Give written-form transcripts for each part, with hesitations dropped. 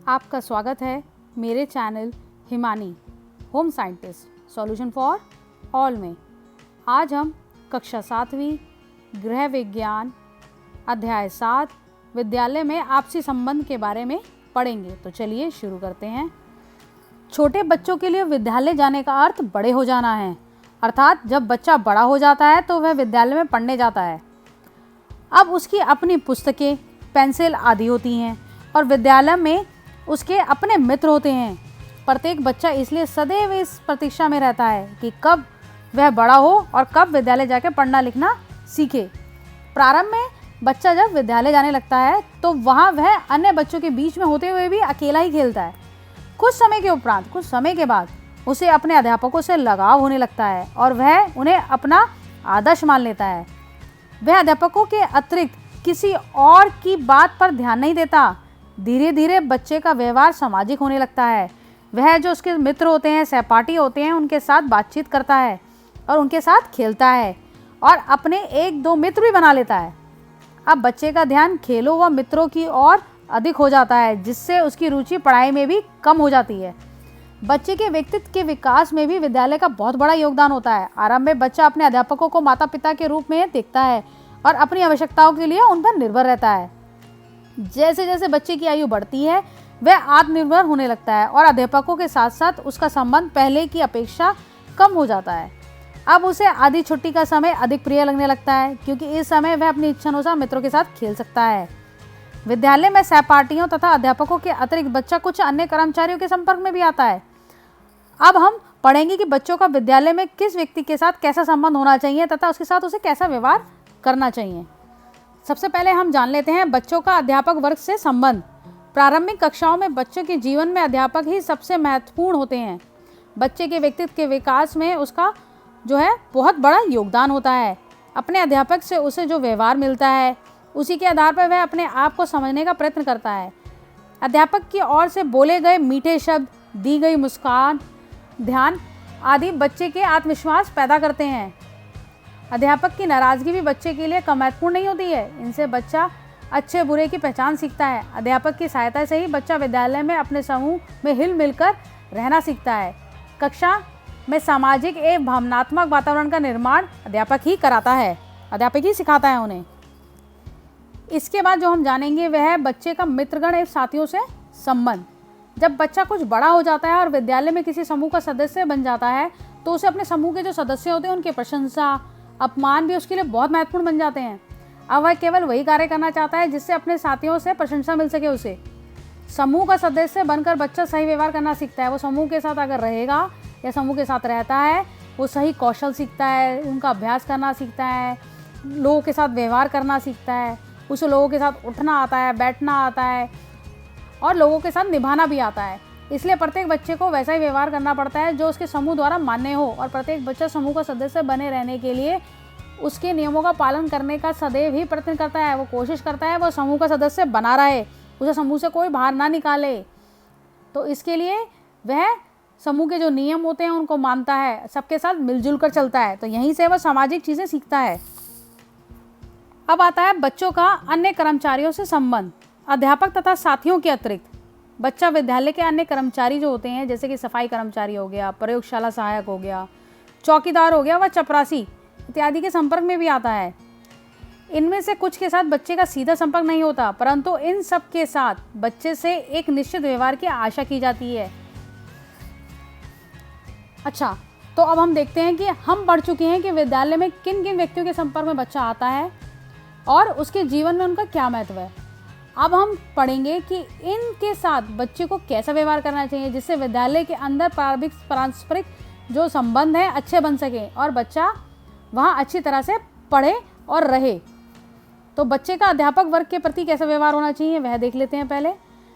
आपका स्वागत है मेरे channel Himani home scientist solution for all में। आज हम कक्षा 7वीं गृह विज्ञान अध्याय 7 विद्यालय में आपसी संबंध के बारे में पढ़ेंगे। तो चलिए शुरू करते हैं। छोटे बच्चों के लिए विद्यालय जाने का अर्थ बड़े हो जाना है, अर्थात जब बच्चा बड़ा हो जाता है तो वह विद्यालय में पढ़ने जाता है। अब उसकी अपनी पुस्तकें, पेंसिल आदि होती हैं और विद्यालय में उसके अपने मित्र होते हैं। प्रत्येक बच्चा इसलिए सदैव इस प्रतीक्षा में रहता है कि कब वह बड़ा हो और कब विद्यालय जाकर पढ़ना लिखना सीखे। प्रारंभ में बच्चा जब विद्यालय जाने लगता है तो वहाँ वह अन्य बच्चों के बीच में होते हुए भी अकेला ही खेलता है। कुछ समय के उपरांत, कुछ समय के बाद उसे अपने अध्यापकों से लगाव होने लगता है और वह उन्हें अपना आदर्श मान लेता है। वह अध्यापकों के अतिरिक्त किसी और की बात पर ध्यान नहीं देता। धीरे धीरे बच्चे का व्यवहार सामाजिक होने लगता है। वह जो उसके मित्र होते हैं, सहपाठी होते हैं, उनके साथ बातचीत करता है और उनके साथ खेलता है और अपने एक दो मित्र भी बना लेता है। अब बच्चे का ध्यान खेलों व मित्रों की ओर अधिक हो जाता है, जिससे उसकी रुचि पढ़ाई में भी कम हो जाती है। बच्चे के व्यक्तित्व के विकास में भी विद्यालय का बहुत बड़ा योगदान होता है। आरंभ में बच्चा अपने अध्यापकों को माता पिता के रूप में देखता है और अपनी आवश्यकताओं के लिए उन पर निर्भर रहता है। जैसे जैसे बच्चे की आयु बढ़ती है वह आत्मनिर्भर होने लगता है और अध्यापकों के साथ साथ उसका संबंध पहले की अपेक्षा कम हो जाता है। अब उसे आधी छुट्टी का समय अधिक प्रिय लगने लगता है, क्योंकि इस समय वह अपनी इच्छानुसार मित्रों के साथ खेल सकता है। विद्यालय में सहपाठियों तथा अध्यापकों के अतिरिक्त बच्चा कुछ अन्य कर्मचारियों के संपर्क में भी आता है। अब हम पढ़ेंगे कि बच्चों का विद्यालय में किस व्यक्ति के साथ कैसा संबंध होना चाहिए तथा उसके साथ उसे कैसा व्यवहार करना चाहिए। सबसे पहले हम जान लेते हैं बच्चों का अध्यापक वर्ग से संबंध। प्रारंभिक कक्षाओं में बच्चों के जीवन में अध्यापक ही सबसे महत्वपूर्ण होते हैं। बच्चे के व्यक्तित्व के विकास में उसका बहुत बड़ा योगदान होता है। अपने अध्यापक से उसे जो व्यवहार मिलता है उसी के आधार पर वह अपने आप को समझने का प्रयत्न करता है। अध्यापक की ओर से बोले गए मीठे शब्द, दी गई मुस्कान, ध्यान आदि बच्चे के आत्मविश्वास पैदा करते हैं। अध्यापक की नाराज़गी भी बच्चे के लिए कम महत्वपूर्ण नहीं होती है। इनसे बच्चा अच्छे बुरे की पहचान सीखता है। अध्यापक की सहायता से ही बच्चा विद्यालय में अपने समूह में हिल मिलकर रहना सीखता है। कक्षा में सामाजिक एवं भावनात्मक वातावरण का निर्माण अध्यापक ही कराता है, अध्यापक ही सिखाता है उन्हें। इसके बाद जो हम जानेंगे वह है बच्चे का मित्रगण एवं साथियों से संबंध। जब बच्चा कुछ बड़ा हो जाता है और विद्यालय में किसी समूह का सदस्य बन जाता है तो उसे अपने समूह के जो सदस्य होते हैं उनकी प्रशंसा, अपमान भी उसके लिए बहुत महत्वपूर्ण बन जाते हैं। अब वह केवल वही कार्य करना चाहता है जिससे अपने साथियों से प्रशंसा मिल सके उसे। समूह का सदस्य बनकर बच्चा सही व्यवहार करना सीखता है। वो समूह के साथ अगर रहेगा या समूह के साथ रहता है वो सही कौशल सीखता है, उनका अभ्यास करना सीखता है, लोगों के साथ व्यवहार करना सीखता है, उसे लोगों के साथ उठना आता है, बैठना आता है और लोगों के साथ निभाना भी आता है। इसलिए प्रत्येक बच्चे को वैसा ही व्यवहार करना पड़ता है जो उसके समूह द्वारा मान्य हो और प्रत्येक बच्चा समूह का सदस्य बने रहने के लिए उसके नियमों का पालन करने का सदैव ही प्रयत्न करता है। वो कोशिश करता है वो समूह का सदस्य बना रहे, उसे समूह से कोई बाहर ना निकाले। तो इसके लिए वह समूह के जो नियम होते हैं उनको मानता है, सबके साथ मिलजुल कर चलता है। तो यहीं से वह सामाजिक चीज़ें सीखता है। अब आता है बच्चों का अन्य कर्मचारियों से संबंध। अध्यापक तथा साथियों के अतिरिक्त बच्चा विद्यालय के अन्य कर्मचारी जो होते हैं, जैसे कि सफाई कर्मचारी हो गया, प्रयोगशाला सहायक हो गया, चौकीदार हो गया व चपरासी इत्यादि के संपर्क में भी आता है। इनमें से कुछ के साथ बच्चे का सीधा संपर्क नहीं होता, परंतु इन सब के साथ बच्चे से एक निश्चित व्यवहार की आशा की जाती है। अच्छा, तो अब हम देखते हैं कि हम पढ़ चुके हैं कि विद्यालय में किन किन व्यक्तियों के संपर्क में बच्चा आता है और उसके जीवन में उनका क्या महत्व है। अब हम पढ़ेंगे कि इनके साथ बच्चे को कैसा व्यवहार करना चाहिए जिससे विद्यालय के अंदर पारस्परिक जो संबंध है अच्छे बन सके और बच्चा वहाँ अच्छी तरह से पढ़े और रहे। तो बच्चे का अध्यापक वर्ग के प्रति कैसा व्यवहार होना चाहिए वह देख लेते हैं। पहले,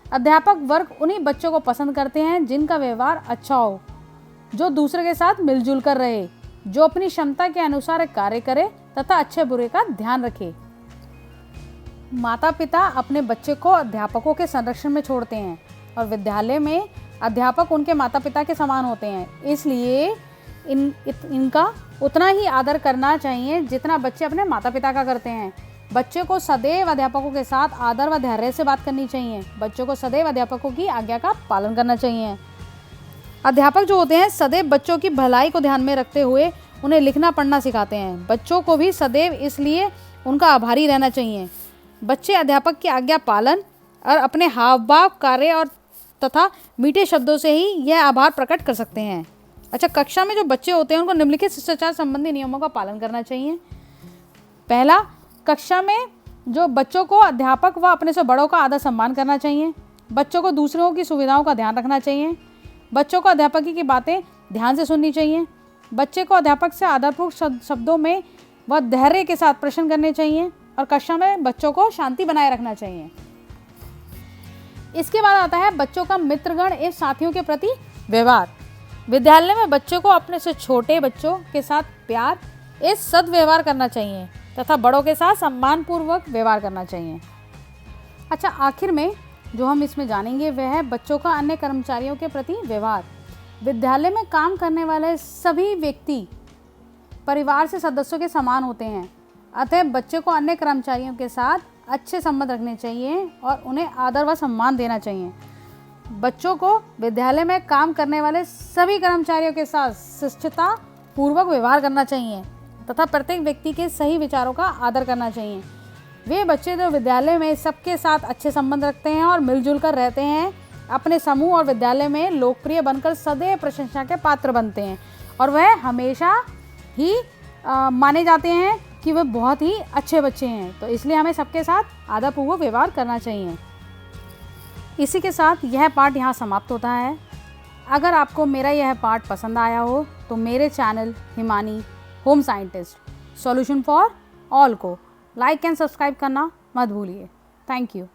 अध्यापक वर्ग उन्हीं बच्चों को पसंद करते हैं जिनका व्यवहार अच्छा हो, जो दूसरे के साथ मिलजुल कर रहे, जो अपनी क्षमता के अनुसार कार्य करे तथा अच्छे बुरे का ध्यान रखे। माता पिता अपने बच्चे को अध्यापकों के संरक्षण में छोड़ते हैं और विद्यालय में अध्यापक उनके माता पिता के समान होते हैं। इसलिए इनका उतना ही आदर करना चाहिए जितना बच्चे अपने माता पिता का करते हैं। बच्चे को सदैव अध्यापकों के साथ आदर व धैर्य से बात करनी चाहिए। बच्चों को सदैव अध्यापकों की आज्ञा का पालन करना चाहिए। अध्यापक जो होते हैं सदैव बच्चों की भलाई को ध्यान में रखते हुए उन्हें लिखना पढ़ना सिखाते हैं। बच्चों को भी सदैव इसलिए उनका आभारी रहना चाहिए। बच्चे अध्यापक की आज्ञा पालन और अपने हाव भाव, कार्य और तथा मीठे शब्दों से ही यह आभार प्रकट कर सकते हैं। अच्छा, कक्षा में जो बच्चे होते हैं उनको निम्नलिखित शिष्टाचार संबंधी नियमों का पालन करना चाहिए। पहला, कक्षा में जो बच्चों को अध्यापक व अपने से बड़ों का आदर सम्मान करना चाहिए। बच्चों को दूसरों की सुविधाओं का ध्यान रखना चाहिए। बच्चों को अध्यापक की बातें ध्यान से सुननी चाहिए। बच्चे को अध्यापक से आदरपूर्वक शब्दों में व धैर्य के साथ प्रश्न करने चाहिए और कक्षा में बच्चों को शांति बनाए रखना चाहिए। इसके बाद आता है बच्चों का मित्रगण एवं साथियों के प्रति व्यवहार। विद्यालय में बच्चों को अपने से छोटे बच्चों के साथ प्यार एवं सद्व्यवहार करना चाहिए तथा बड़ों के साथ सम्मानपूर्वक व्यवहार करना चाहिए। अच्छा, आखिर में जो हम इसमें जानेंगे वह है बच्चों का अन्य कर्मचारियों के प्रति व्यवहार। विद्यालय में काम करने वाले सभी व्यक्ति परिवार से सदस्यों के समान होते हैं, अतः बच्चे को अन्य कर्मचारियों के साथ अच्छे संबंध रखने चाहिए और उन्हें आदर व सम्मान देना चाहिए। बच्चों को विद्यालय में काम करने वाले सभी कर्मचारियों के साथ शिष्टता पूर्वक व्यवहार करना चाहिए तथा प्रत्येक व्यक्ति के सही विचारों का आदर करना चाहिए। वे बच्चे जो विद्यालय में सबके साथ अच्छे संबंध रखते हैं और मिलजुल कर रहते हैं, अपने समूह और विद्यालय में लोकप्रिय बनकर सदैव प्रशंसा के पात्र बनते हैं और वह हमेशा ही माने जाते हैं कि वह बहुत ही अच्छे बच्चे हैं। तो इसलिए हमें सबके साथ आदरपूर्वक व्यवहार करना चाहिए। इसी के साथ यह पाठ यहाँ समाप्त होता है। अगर आपको मेरा यह पाठ पसंद आया हो तो मेरे channel Himani home scientist solution for all को लाइक एंड सब्सक्राइब करना मत भूलिए। Thank you.